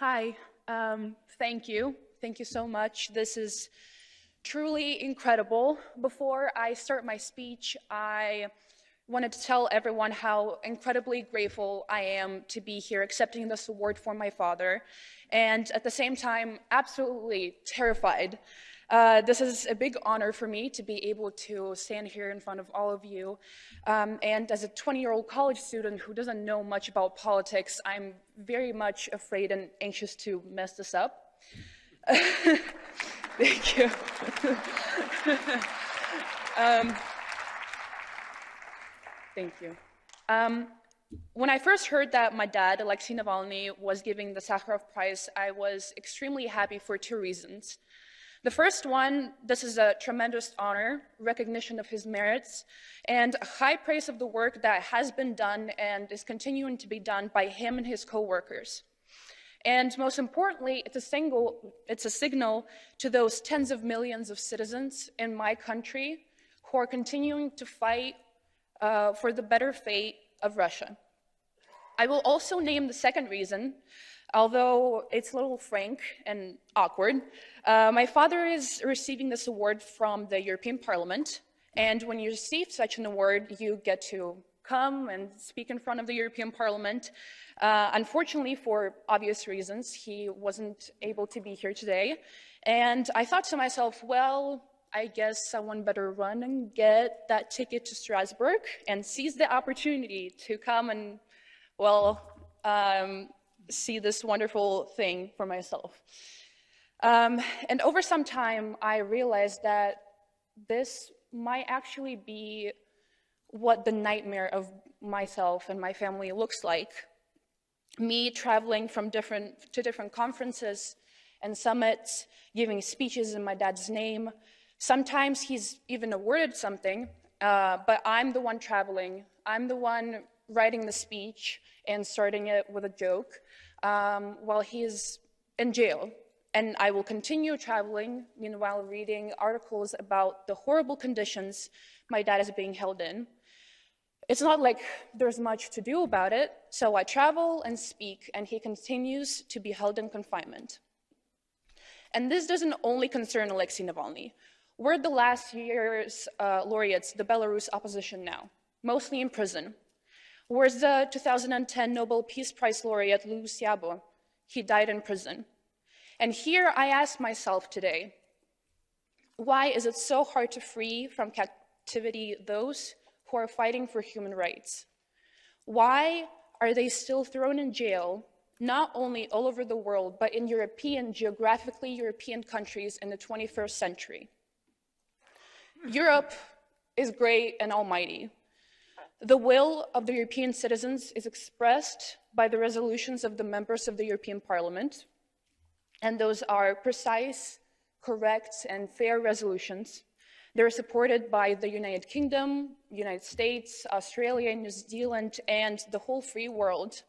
Hi, thank you. Thank you so much. This is truly incredible. Before I start my speech, I wanted to tell everyone how incredibly grateful I am to be here accepting this award for my father, and at the same time, absolutely terrified. This is a big honor for me to be able to stand here in front of all of you. And as a 20-year-old college student who doesn't know much about politics, I'm very much afraid and anxious to mess this up. Thank you. Thank you. When I first heard that my dad, Alexei Navalny, was giving the Sakharov Prize, I was extremely happy for two reasons. The first one, this is a tremendous honor, recognition of his merits, and high praise of the work that has been done and is continuing to be done by him and his co-workers. And most importantly, it's a signal to those tens of millions of citizens in my country who are continuing to fight for the better fate of Russia. I will also name the second reason, although it's a little frank and awkward. My father is receiving this award from the European Parliament, and when you receive such an award, you get to come and speak in front of the European Parliament. Unfortunately, for obvious reasons, he wasn't able to be here today, and I thought to myself, well, I guess someone better run and get that ticket to Strasbourg and seize the opportunity to come and, well, see this wonderful thing for myself. And over some time, I realized that this might actually be what the nightmare of myself and my family looks like. Me traveling from to different conferences and summits, giving speeches in my dad's name. Sometimes he's even awarded something, but I'm the one traveling. I'm the one writing the speech and starting it with a joke while he's in jail. And I will continue traveling, meanwhile reading articles about the horrible conditions my dad is being held in. It's not like there's much to do about it, so I travel and speak, and he continues to be held in confinement. And this doesn't only concern Alexei Navalny. We're the last year's laureates, the Belarus opposition now, mostly in prison. Where's the 2010 Nobel Peace Prize laureate Liu Xiaobo? He died in prison. And here I ask myself today, why is it so hard to free from captivity those who are fighting for human rights? Why are they still thrown in jail, not only all over the world, but in geographically European countries in the 21st century? Europe is great and almighty. The will of the European citizens is expressed by the resolutions of the members of the European Parliament, and those are precise, correct, and fair resolutions. They're supported by the United Kingdom, United States, Australia, New Zealand, and the whole free world.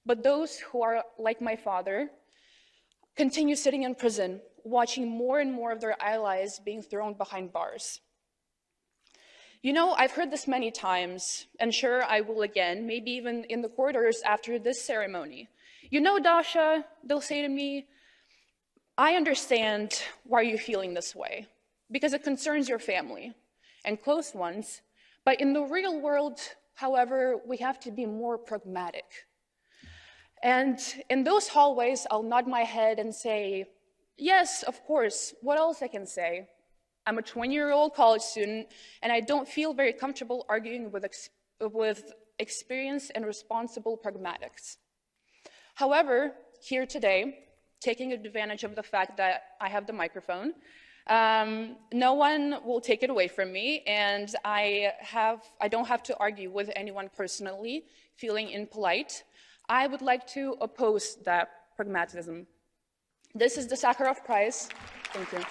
But those who are like my father continue sitting in prison, watching more and more of their allies being thrown behind bars. You know, I've heard this many times, and sure, I will again, maybe even in the corridors after this ceremony. You know, Dasha, they'll say to me, I understand why you're feeling this way, because it concerns your family and close ones, but in the real world, however, we have to be more pragmatic. And in those hallways, I'll nod my head and say, yes, of course, what else I can say? I'm a 20-year-old college student, and I don't feel very comfortable arguing with experienced and responsible pragmatics. However, here today, taking advantage of the fact that I have the microphone, no one will take it away from me, and I don't have to argue with anyone personally, feeling impolite. I would like to oppose that pragmatism. This is the Sakharov Prize. Thank you.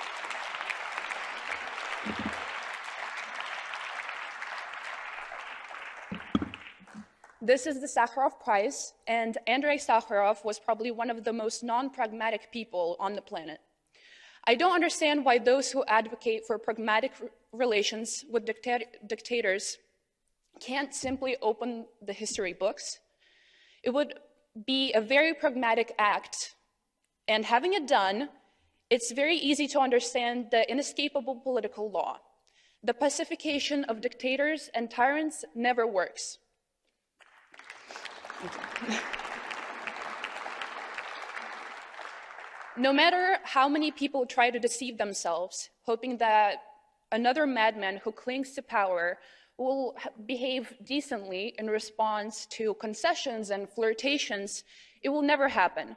This is the Sakharov Prize, and Andrei Sakharov was probably one of the most non-pragmatic people on the planet. I don't understand why those who advocate for pragmatic relations with dictators can't simply open the history books. It would be a very pragmatic act And having it done, it's very easy to understand the inescapable political law. The pacification of dictators and tyrants never works. No matter how many people try to deceive themselves, hoping that another madman who clings to power will behave decently in response to concessions and flirtations, it will never happen.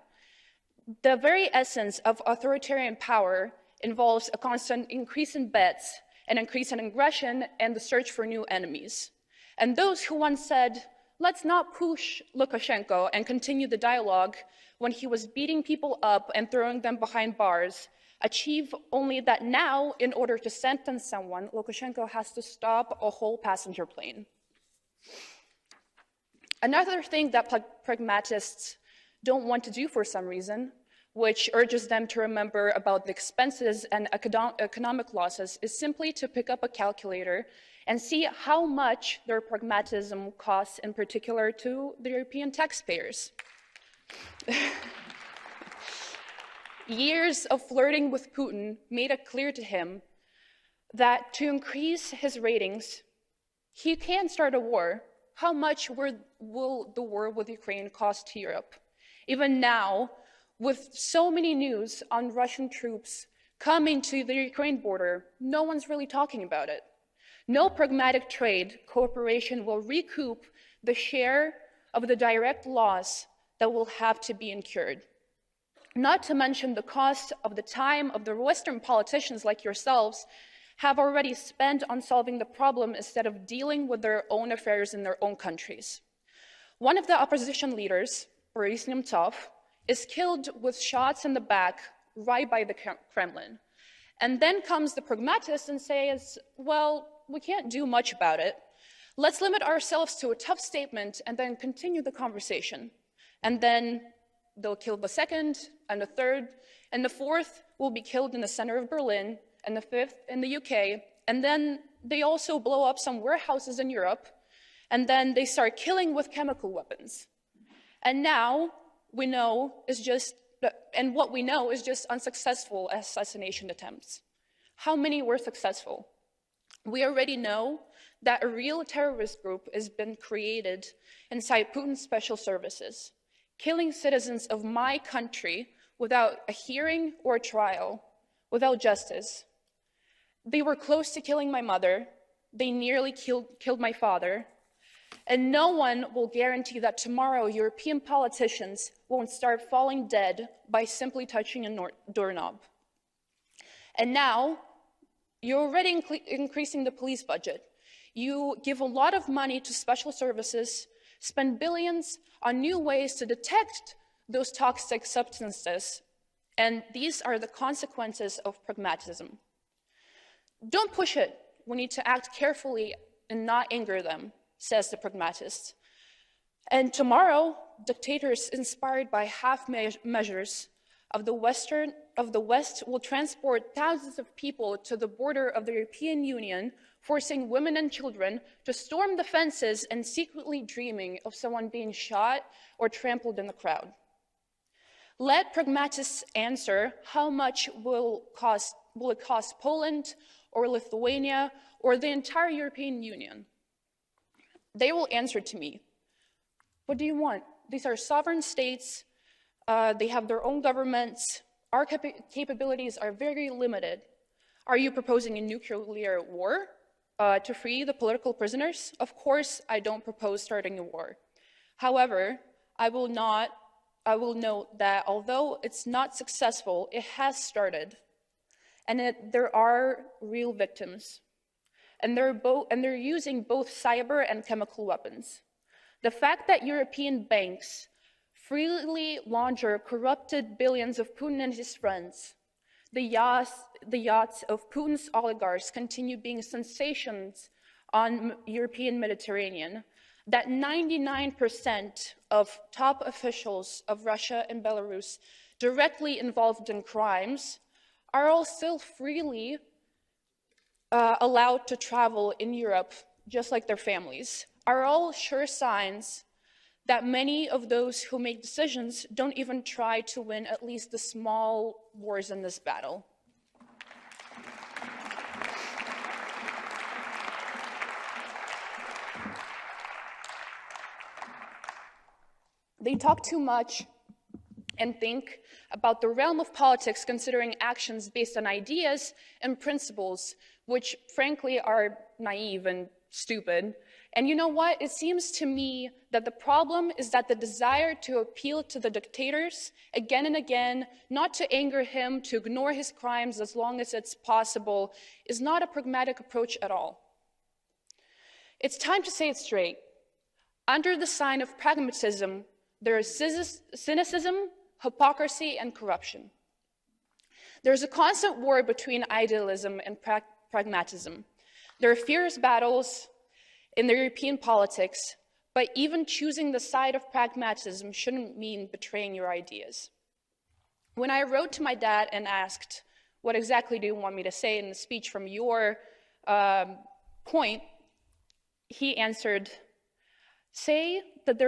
The very essence of authoritarian power involves a constant increase in bets, an increase in aggression, and the search for new enemies. And those who once said, let's not push Lukashenko and continue the dialogue when he was beating people up and throwing them behind bars, achieve only that now, in order to sentence someone, Lukashenko has to stop a whole passenger plane. Another thing that pragmatists don't want to do for some reason, which urges them to remember about the expenses and economic losses, is simply to pick up a calculator and see how much their pragmatism costs, in particular to the European taxpayers. Years of flirting with Putin made it clear to him that to increase his ratings, he can start a war. How much will the war with Ukraine cost to Europe? Even now, with so many news on Russian troops coming to the Ukraine border, no one's really talking about it. No pragmatic trade cooperation will recoup the share of the direct loss that will have to be incurred. Not to mention the cost of the time of the Western politicians like yourselves have already spent on solving the problem instead of dealing with their own affairs in their own countries. One of the opposition leaders, Boris Nemtsov, is killed with shots in the back right by the Kremlin. And then comes the pragmatist and says, well, we can't do much about it. Let's limit ourselves to a tough statement and then continue the conversation. And then they'll kill the second and the third, and the fourth will be killed in the center of Berlin, and the fifth in the UK. And then they also blow up some warehouses in Europe, and then they start killing with chemical weapons. And now we know what we know is just unsuccessful assassination attempts. How many were successful? We already know that a real terrorist group has been created inside Putin's special services, killing citizens of my country without a hearing or a trial, without justice. They were close to killing my mother. They nearly killed my father. And no one will guarantee that tomorrow European politicians won't start falling dead by simply touching a doorknob. And now, you're already increasing the police budget. You give a lot of money to special services, spend billions on new ways to detect those toxic substances, and these are the consequences of pragmatism. Don't push it. We need to act carefully and not anger them, says the pragmatist. And tomorrow, dictators inspired by half measures of the West will transport thousands of people to the border of the European Union, forcing women and children to storm the fences and secretly dreaming of someone being shot or trampled in the crowd. Let pragmatists answer how much will it cost Poland or Lithuania or the entire European Union. They will answer to me, what do you want? These are sovereign states, they have their own governments, our capabilities are very limited. Are you proposing a nuclear war to free the political prisoners? Of course, I don't propose starting a war. However, I will note that although it's not successful, it has started, and there are real victims. And they're using both cyber and chemical weapons. The fact that European banks freely launder corrupted billions of Putin and his friends, the yachts of Putin's oligarchs continue being sensations on European Mediterranean, that 99% of top officials of Russia and Belarus directly involved in crimes are all still freely allowed to travel in Europe, just like their families, are all sure signs that many of those who make decisions don't even try to win at least the small wars in this battle. They talk too much and think about the realm of politics, considering actions based on ideas and principles, which frankly are naive and stupid. And you know what? It seems to me that the problem is that the desire to appeal to the dictators again and again, not to anger him, to ignore his crimes as long as it's possible, is not a pragmatic approach at all. It's time to say it straight. Under the sign of pragmatism, there is cynicism, hypocrisy, and corruption. There's a constant war between idealism and pragmatism. There are fierce battles in the European politics, but even choosing the side of pragmatism shouldn't mean betraying your ideas. When I wrote to my dad and asked, what exactly do you want me to say in the speech from your point, he answered, say that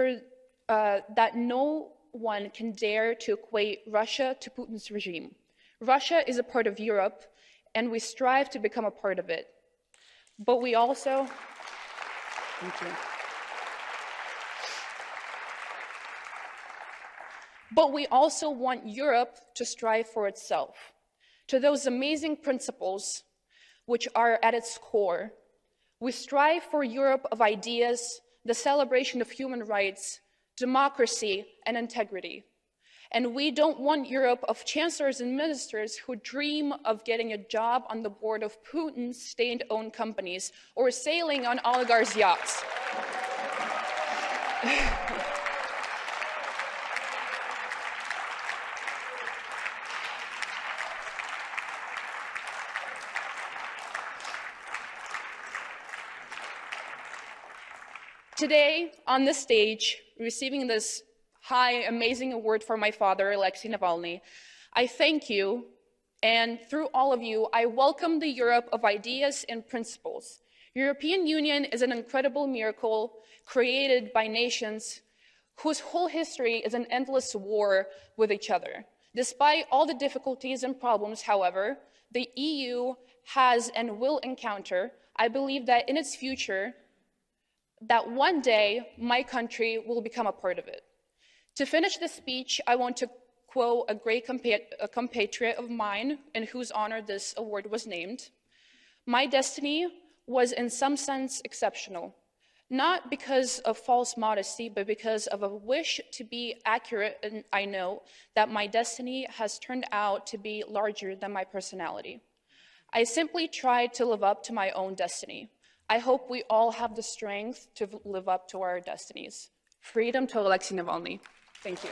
that no one can dare to equate Russia to Putin's regime. Russia is a part of Europe, and we strive to become a part of it. But we also, thank you. But we also want Europe to strive for itself, to those amazing principles which are at its core. We strive for Europe of ideas, the celebration of human rights, democracy, and integrity. And we don't want Europe of chancellors and ministers who dream of getting a job on the board of Putin's state-owned companies or sailing on oligarchs' yachts. Today, on this stage, receiving this high, amazing award for my father, Alexei Navalny, I thank you, and through all of you, I welcome the Europe of ideas and principles. European Union is an incredible miracle created by nations whose whole history is an endless war with each other. Despite all the difficulties and problems, however, the EU has and will encounter, I believe that in its future, that one day my country will become a part of it. To finish this speech, I want to quote a great compatriot of mine in whose honor this award was named. My destiny was in some sense exceptional, not because of false modesty, but because of a wish to be accurate, and I know that my destiny has turned out to be larger than my personality. I simply tried to live up to my own destiny. I hope we all have the strength to live up to our destinies. Freedom to Alexei Navalny. Thank you.